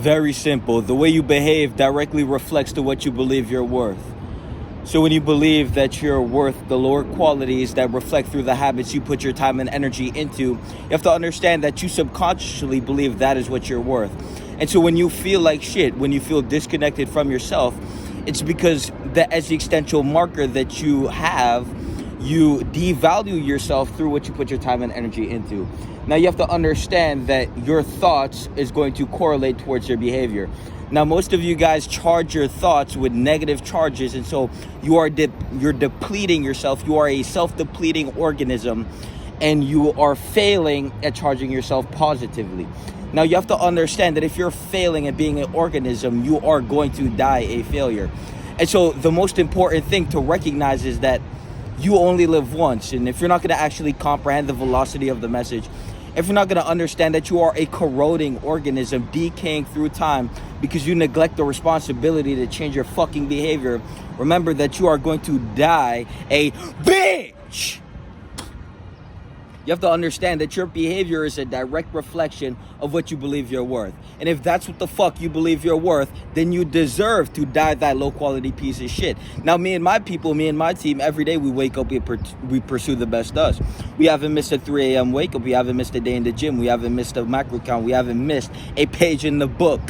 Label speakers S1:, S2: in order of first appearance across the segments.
S1: Very simple. The way you behave directly reflects to what you believe you're worth. So when you believe that you're worth the lower qualities that reflect through the habits you put your time and energy into, you have to understand that you subconsciously believe that is what you're worth. And so when you feel like shit, when you feel disconnected from yourself, it's because the existential marker that you have, you devalue yourself through what you put your time and energy into. Now you have to understand that your thoughts is going to correlate towards your behavior. Now most of you guys charge your thoughts with negative charges, and so you're depleting yourself. You are a self-depleting organism, and you are failing at charging yourself positively. Now you have to understand that if you're failing at being an organism, you are going to die a failure. And so the most important thing to recognize is that you only live once. And if you're not going to actually comprehend the velocity of the message, if you're not going to understand that you are a corroding organism decaying through time because you neglect the responsibility to change your fucking behavior, remember that you are going to die a bitch. You have to understand that your behavior is a direct reflection of what you believe you're worth. And if that's what the fuck you believe you're worth, then you deserve to die that low quality piece of shit. Now, me and my people, me and my team, every day we wake up, we pursue the best us. We haven't missed a 3 a.m. wake up. We haven't missed a day in the gym. We haven't missed a macro count. We haven't missed a page in the book.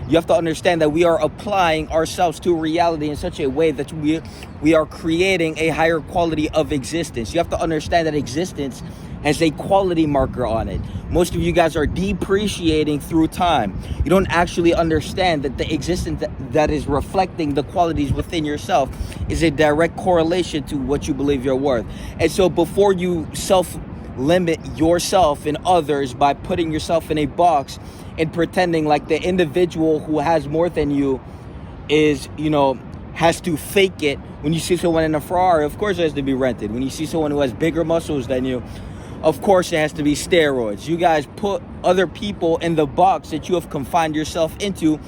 S1: You have to understand that we are applying ourselves to reality in such a way that we are creating a higher quality of existence. You have to understand that existence has a quality marker on it. Most of you guys are depreciating through time. You don't actually understand that the existence that is reflecting the qualities within yourself is a direct correlation to what you believe you're worth. And so before you self-limit yourself and others by putting yourself in a box and pretending like the individual who has more than you is, has to fake it. When you see someone in a Ferrari, of course it has to be rented. When you see someone who has bigger muscles than you, of course it has to be steroids. You guys put other people in the box that you have confined yourself into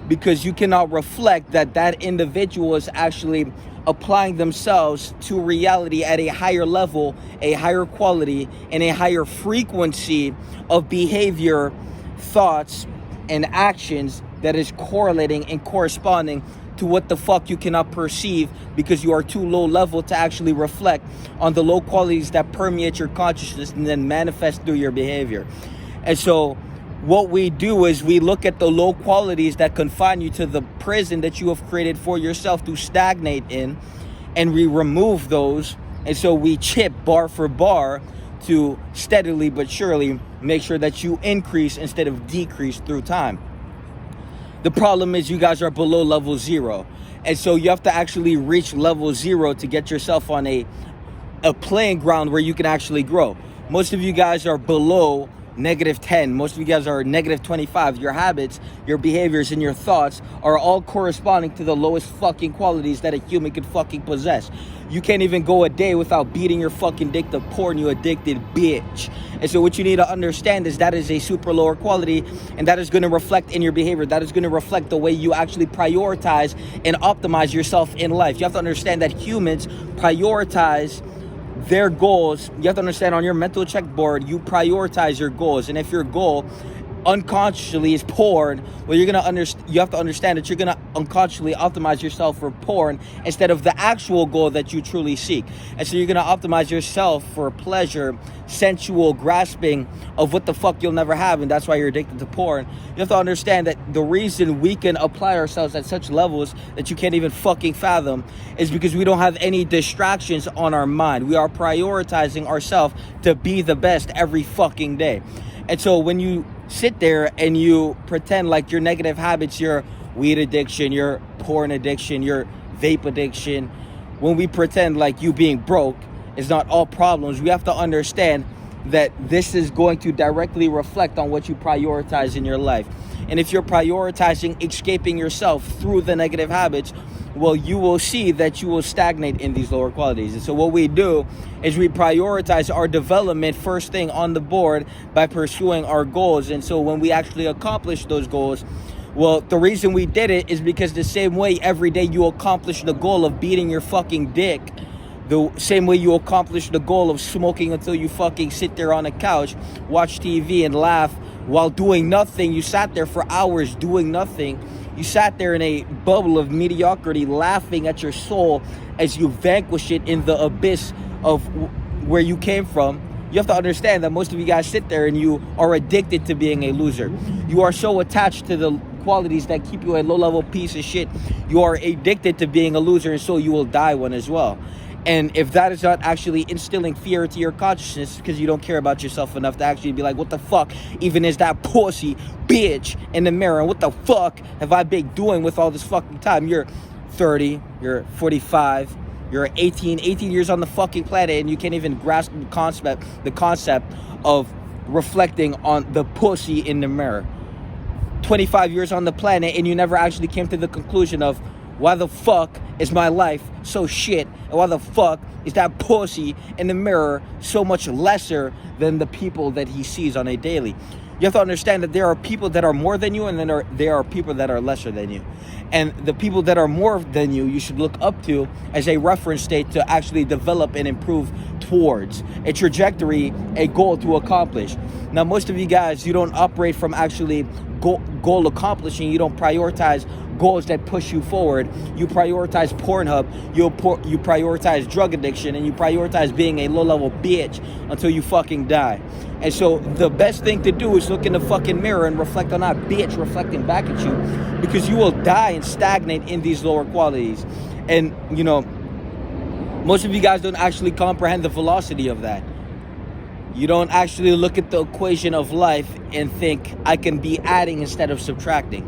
S1: because you cannot reflect that individual is actually applying themselves to reality at a higher level, a higher quality, and a higher frequency of behavior, thoughts, and actions that is correlating and corresponding to what the fuck you cannot perceive because you are too low level to actually reflect on the low qualities that permeate your consciousness and then manifest through your behavior. And so what we do is we look at the low qualities that confine you to the prison that you have created for yourself to stagnate in, and we remove those. And so we chip bar for bar to steadily but surely make sure that you increase instead of decrease through time. The problem is you guys are below level 0. And so you have to actually reach level 0 to get yourself on a playing ground where you can actually grow. Most of you guys are below -10. Most of you guys are -25. Your habits, your behaviors, and your thoughts are all corresponding to the lowest fucking qualities that a human could fucking possess. You can't even go a day without beating your fucking dick to porn, you addicted bitch. And so what you need to understand is that is a super lower quality, and that is going to reflect in your behavior. That is going to reflect the way you actually prioritize and optimize yourself in life. You have to understand that humans prioritize their goals. You have to understand on your mental checkboard, you prioritize your goals. And if your goal unconsciously is porn, well, you have to understand that you're going to unconsciously optimize yourself for porn instead of the actual goal that you truly seek. And so you're going to optimize yourself for pleasure, sensual grasping of what the fuck you'll never have, and that's why you're addicted to porn. You have to understand that the reason we can apply ourselves at such levels that you can't even fucking fathom is because we don't have any distractions on our mind. We are prioritizing ourselves to be the best every fucking day. And so when you sit there and you pretend like your negative habits, your weed addiction, your porn addiction, your vape addiction, when we pretend like you being broke is not all problems, we have to understand that this is going to directly reflect on what you prioritize in your life. And if you're prioritizing escaping yourself through the negative habits, well, you will see that you will stagnate in these lower qualities. And so what we do is we prioritize our development first thing on the board by pursuing our goals. And so when we actually accomplish those goals, well, the reason we did it is because the same way every day you accomplish the goal of beating your fucking dick, the same way you accomplish the goal of smoking until you fucking sit there on a couch, watch TV and laugh while doing nothing. You sat there for hours doing nothing. You sat there in a bubble of mediocrity, laughing at your soul as you vanquish it in the abyss of where you came from. You have to understand that most of you guys sit there and you are addicted to being a loser. You are so attached to the qualities that keep you a low-level piece of shit. You are addicted to being a loser, and so you will die one as well. And if that is not actually instilling fear into your consciousness because you don't care about yourself enough to actually be like, what the fuck even is that pussy bitch in the mirror? And what the fuck have I been doing with all this fucking time? You're 30, you're 45, you're 18 years on the fucking planet, and you can't even grasp the concept of reflecting on the pussy in the mirror. 25 years on the planet, and you never actually came to the conclusion of, why the fuck is my life so shit? And why the fuck is that pussy in the mirror so much lesser than the people that he sees on a daily? You have to understand that there are people that are more than you, and then there are people that are lesser than you. And the people that are more than you should look up to as a reference state to actually develop and improve towards a trajectory, a goal to accomplish. Now, most of you guys, you don't operate from actually goal accomplishing. You don't prioritize goals that push you forward. You prioritize Pornhub, you prioritize drug addiction, and you prioritize being a low-level bitch until you fucking die. And so the best thing to do is look in the fucking mirror and reflect on that bitch reflecting back at you, because you will die and stagnate in these lower qualities. And, you know, most of you guys don't actually comprehend the velocity of that. You don't actually look at the equation of life and think, I can be adding instead of subtracting.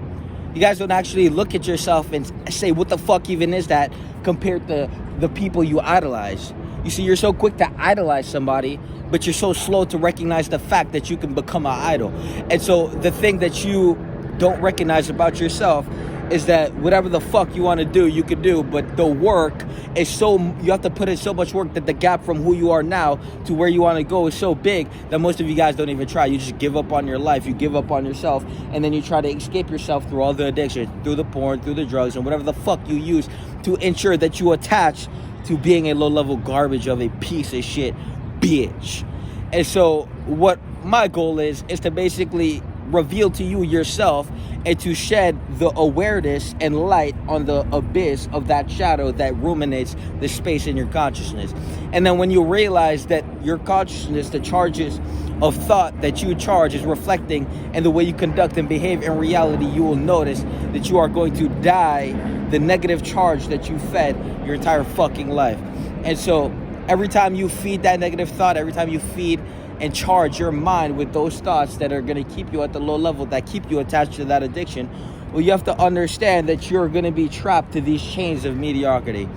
S1: You guys don't actually look at yourself and say, what the fuck even is that, compared to the people you idolize. You see, you're so quick to idolize somebody, but you're so slow to recognize the fact that you can become an idol. And so the thing that you don't recognize about yourself is that whatever the fuck you want to do, you can do, but the work is so, you have to put in so much work that the gap from who you are now to where you want to go is so big that most of you guys don't even try. You just give up on your life, you give up on yourself, and then you try to escape yourself through all the addiction, through the porn, through the drugs, and whatever the fuck you use to ensure that you attach to being a low-level garbage of a piece of shit bitch. And so what my goal is to basically reveal to you yourself and to shed the awareness and light on the abyss of that shadow that ruminates the space in your consciousness. And then when you realize that your consciousness, the charges of thought that you charge, is reflecting in the way you conduct and behave in reality, you will notice that you are going to die the negative charge that you fed your entire fucking life. And so every time you feed that negative thought, every time you feed and charge your mind with those thoughts that are going to keep you at the low level, that keep you attached to that addiction, well, you have to understand that you're going to be trapped to these chains of mediocrity.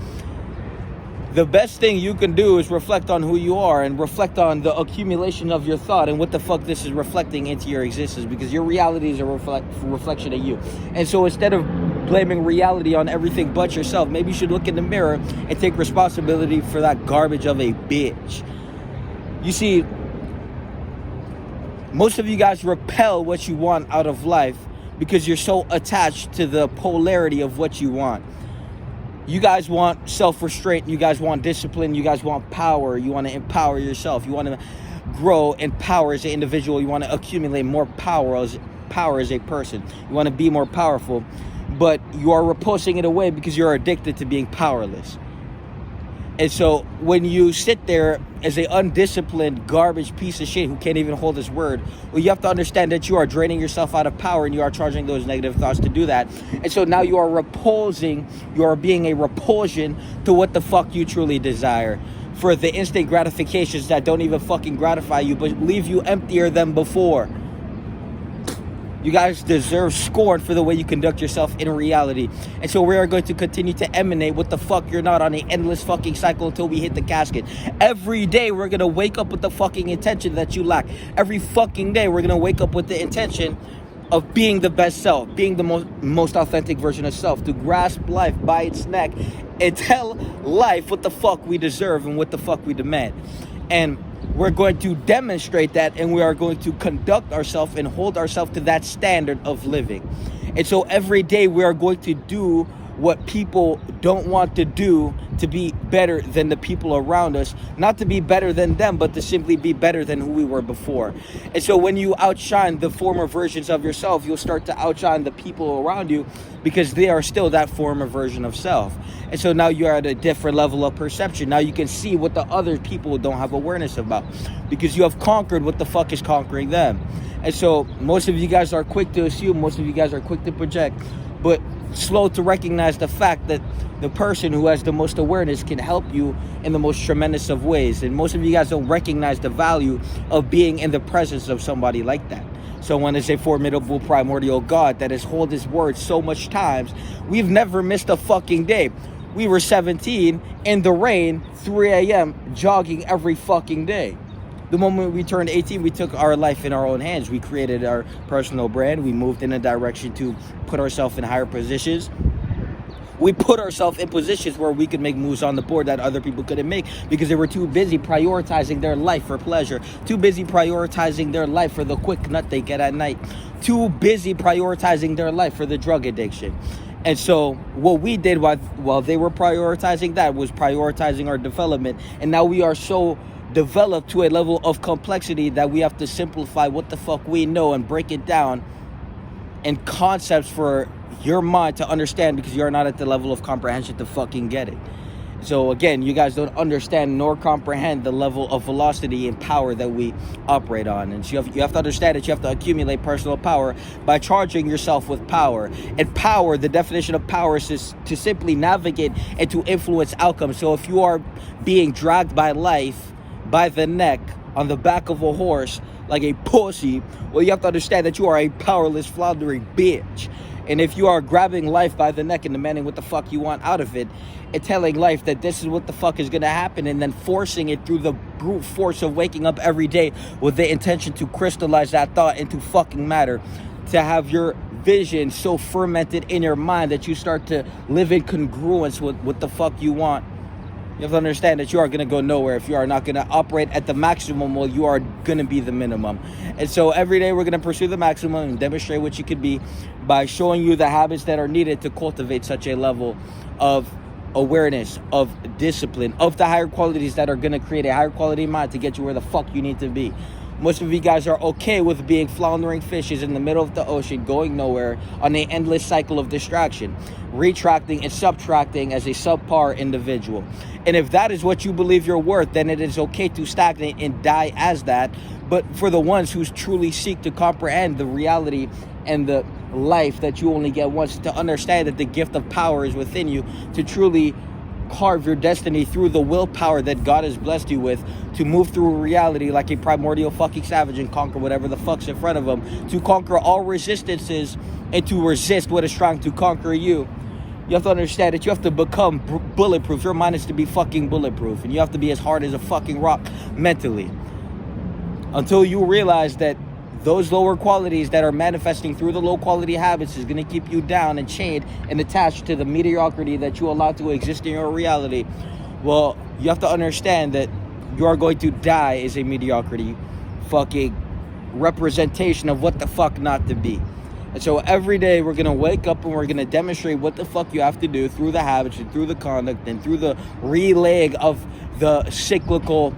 S1: The best thing you can do is reflect on who you are and reflect on the accumulation of your thought and what the fuck this is reflecting into your existence, because your reality is a reflection of you. And so instead of blaming reality on everything but yourself, maybe you should look in the mirror and take responsibility for that garbage of a bitch. You see, most of you guys repel what you want out of life because you're so attached to the polarity of what you want. You guys want self-restraint, you guys want discipline, you guys want power, you want to empower yourself, you want to grow in power as an individual, you want to accumulate more power as a person, you want to be more powerful, but you are repulsing it away because you're addicted to being powerless. And so when you sit there as an undisciplined garbage piece of shit who can't even hold his word, well, you have to understand that you are draining yourself out of power and you are charging those negative thoughts to do that. And so now you are being a repulsion to what the fuck you truly desire, for the instant gratifications that don't even fucking gratify you but leave you emptier than before. You guys deserve scorn for the way you conduct yourself in reality. And so we are going to continue to emanate what the fuck you're not on an endless fucking cycle until we hit the casket. Every day we're going to wake up with the fucking intention that you lack. Every fucking day we're going to wake up with the intention of being the best self, being the most authentic version of self, to grasp life by its neck and tell life what the fuck we deserve and what the fuck we demand. And we're going to demonstrate that, and we are going to conduct ourselves and hold ourselves to that standard of living. And so every day we are going to do what people don't want to do to be better than the people around us, not to be better than them, but to simply be better than who we were before. And so when you outshine the former versions of yourself, you'll start to outshine the people around you, because they are still that former version of self. And so now you're at a different level of perception. Now you can see what the other people don't have awareness about, because you have conquered what the fuck is conquering them. And so most of you guys are quick to assume, most of you guys are quick to project, but slow to recognize the fact that the person who has the most awareness can help you in the most tremendous of ways. And most of you guys don't recognize the value of being in the presence of somebody like that. Someone is a formidable primordial God that has held his word so much times. We've never missed a fucking day. We were 17 in the rain, 3 a.m. jogging every fucking day. The moment we turned 18, we took our life in our own hands. We created our personal brand. We moved in a direction to put ourselves in higher positions. We put ourselves in positions where we could make moves on the board that other people couldn't make, because they were too busy prioritizing their life for pleasure, too busy prioritizing their life for the quick nut they get at night, too busy prioritizing their life for the drug addiction. And so what we did while they were prioritizing that was prioritizing our development. And now we are so developed to a level of complexity that we have to simplify what the fuck we know and break it down in concepts for your mind to understand, because you're not at the level of comprehension to fucking get it. So again, you guys don't understand nor comprehend the level of velocity and power that we operate on. And so you have to understand that you have to accumulate personal power by charging yourself with power. And power, the definition of power is to simply navigate and to influence outcomes. So if you are being dragged by life by the neck on the back of a horse like a pussy, well, you have to understand that you are a powerless, floundering bitch. And if you are grabbing life by the neck and demanding what the fuck you want out of it, and telling life that this is what the fuck is going to happen, and then forcing it through the brute force of waking up every day with the intention to crystallize that thought into fucking matter, to have your vision so fermented in your mind that you start to live in congruence with what the fuck you want. You have to understand that you are going to go nowhere if you are not going to operate at the maximum. Well, you are going to be the minimum. And so every day we're going to pursue the maximum and demonstrate what you could be by showing you the habits that are needed to cultivate such a level of awareness, of discipline, of the higher qualities that are going to create a higher quality mind to get you where the fuck you need to be. Most of you guys are okay with being floundering fishes in the middle of the ocean, going nowhere on an endless cycle of distraction, retracting and subtracting as a subpar individual. And if that is what you believe you're worth, then it is okay to stagnate and die as that. But for the ones who truly seek to comprehend the reality and the life that you only get once, to understand that the gift of power is within you, to truly carve your destiny through the willpower that God has blessed you with, to move through reality like a primordial fucking savage and conquer whatever the fuck's in front of them, to conquer all resistances and to resist what is trying to conquer you. You have to understand that you have to become bulletproof. Your mind is to be fucking bulletproof, and you have to be as hard as a fucking rock mentally, until you realize that those lower qualities that are manifesting through the low quality habits is going to keep you down and chained and attached to the mediocrity that you allow to exist in your reality. Well, you have to understand that you are going to die as a mediocrity fucking representation of what the fuck not to be. And so every day we're going to wake up and we're going to demonstrate what the fuck you have to do through the habits and through the conduct and through the relaying of the cyclical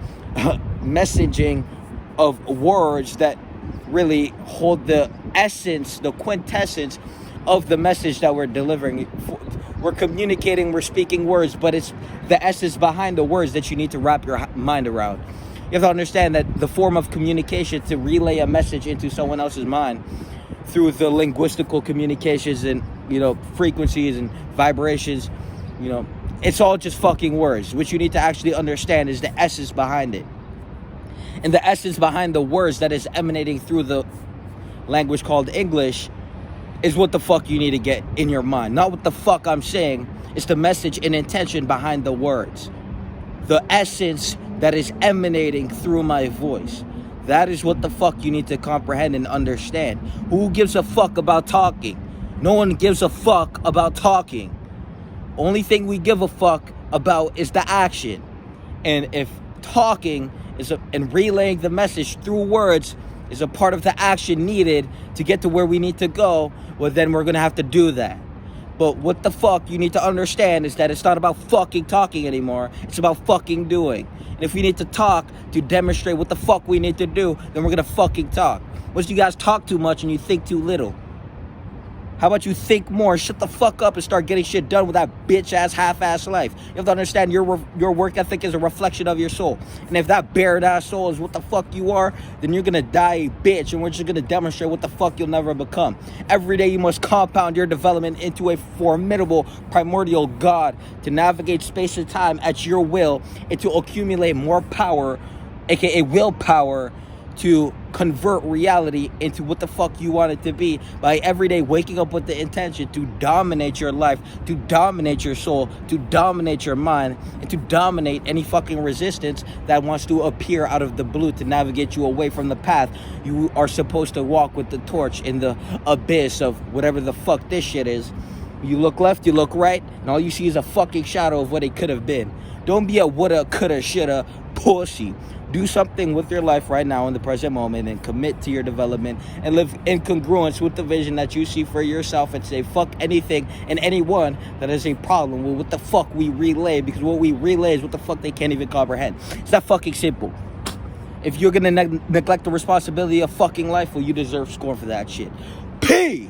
S1: messaging of words that really hold the essence, the quintessence of the message that we're delivering. We're communicating, we're speaking words, but it's the essence behind the words that you need to wrap your mind around. You have to understand that the form of communication to relay a message into someone else's mind through the linguistical communications and, frequencies and vibrations, it's all just fucking words. What you need to actually understand is the essence behind it. And the essence behind the words that is emanating through the language called English is what the fuck you need to get in your mind. Not what the fuck I'm saying. It's the message and intention behind the words. The essence that is emanating through my voice. That is what the fuck you need to comprehend and understand. Who gives a fuck about talking? No one gives a fuck about talking. Only thing we give a fuck about is the action. And if talking and relaying the message through words is a part of the action needed to get to where we need to go, well, then we're going to have to do that. But what the fuck you need to understand is that it's not about fucking talking anymore. It's about fucking doing. And if we need to talk to demonstrate what the fuck we need to do, then we're gonna fucking talk. Once you guys talk too much and you think too little. How about you think more, shut the fuck up and start getting shit done with that bitch-ass, half-ass life. You have to understand your work ethic is a reflection of your soul. And if that bared-ass soul is what the fuck you are, then you're gonna die a bitch, and we're just gonna demonstrate what the fuck you'll never become. Every day you must compound your development into a formidable, primordial god to navigate space and time at your will and to accumulate more power, aka willpower, to convert reality into what the fuck you want it to be by every day waking up with the intention to dominate your life, to dominate your soul, to dominate your mind, and to dominate any fucking resistance that wants to appear out of the blue to navigate you away from the path you are supposed to walk with the torch in the abyss of whatever the fuck this shit is. You look left, you look right, and all you see is a fucking shadow of what it could have been. Don't be a woulda, coulda, shoulda pussy. Do something with your life right now in the present moment and commit to your development and live in congruence with the vision that you see for yourself and say fuck anything and anyone that is a problem with what the fuck we relay, because what we relay is what the fuck they can't even comprehend. It's that fucking simple. If you're gonna neglect the responsibility of fucking life, well, you deserve scorn for that shit. Peace!